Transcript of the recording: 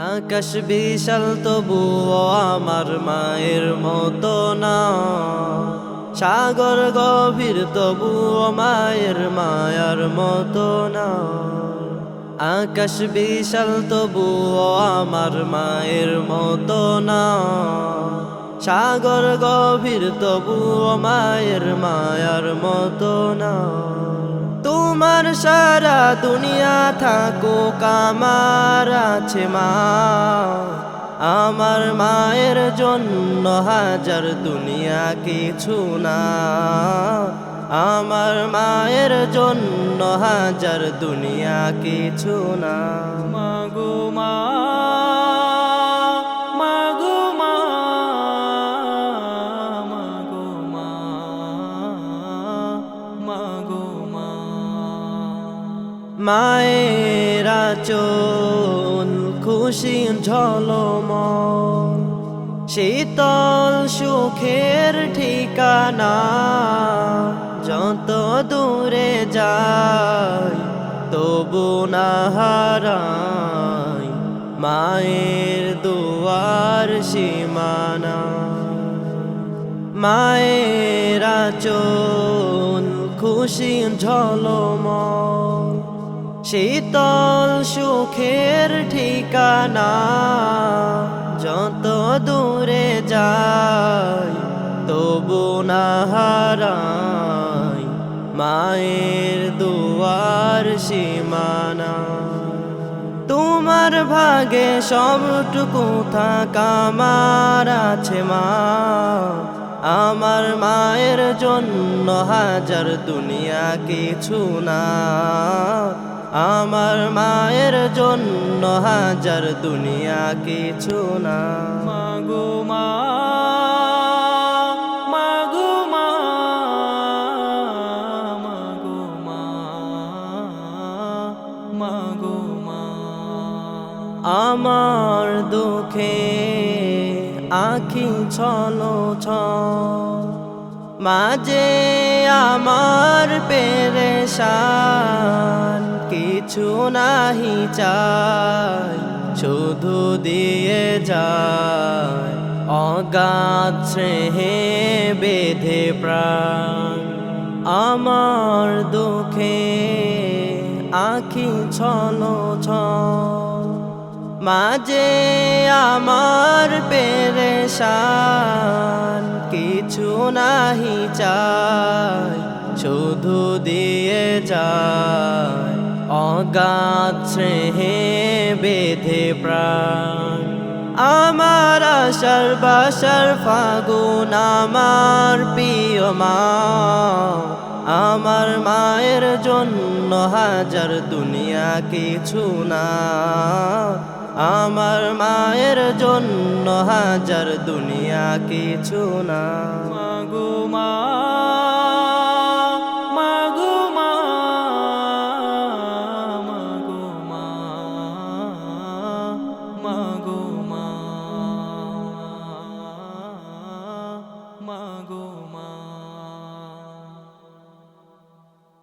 আকাশ বিশাল তবুও আমার মায়ের মতো না, সাগর গভীর তবুও মায়ের মায়ার মতো না। আকাশ বিশাল তবুও আমার মায়ের মতো না, সাগর গভীর তবুও মায়ের মায়ার মতো না। তোমার সারা দুনিয়া থাকুক আমার আছে মা, আমার মায়ের জন্য হাজার দুনিয়া কিছু না। আমার মায়ের জন্য হাজার দুনিয়া কিছু না। মাগো মা, মাগো মা, মাগো মা, মাগো মা। মায়ের আঁচল খুশির ঝলমল, শীতল সুখের ঠিকানা। যত দূরে যাই তবু না হারাই মায়ের দুয়ার সীমানা। মায়ের আঁচল খুশির ঝলমল, শীতল সুখের ঠিকানা। যত দূরে যাই তবু না হারাই মায়ের দুয়ার সীমানা। তোমার ভাগে সবটুকু থাকা আমার আছে মা, আমার মায়ের জন্য হাজার দুনিয়া কিছু না। আমার মায়ের জন্য হাজার দুনিয়া কিছু না। মাগো মা, মাগো মা, মাগো মা, মাগো মা। আমার দুঃখে আঁখি ছলছল, মাঝে আমার পেরেশান। কিছু নাহি চাই শুধু দিয়ে যায় অগাধ স্নেহে বেঁধে প্রাণ। আমার দুঃখে আঁখি ছলছল, মাঝে আমার পেরেশান। কিছু নাহি চাই শুধু দিয়ে যায় অগাধ স্নেহে বেঁধে প্রাণ। আমার আশার বাসার ফাগুন আমার প্রিয় মা, আমার মায়ের জন্য হাজার দুনিয়া কিছু না। আমার মায়ের জন্য হাজার দুনিয়া কিছু না। মাগো মা।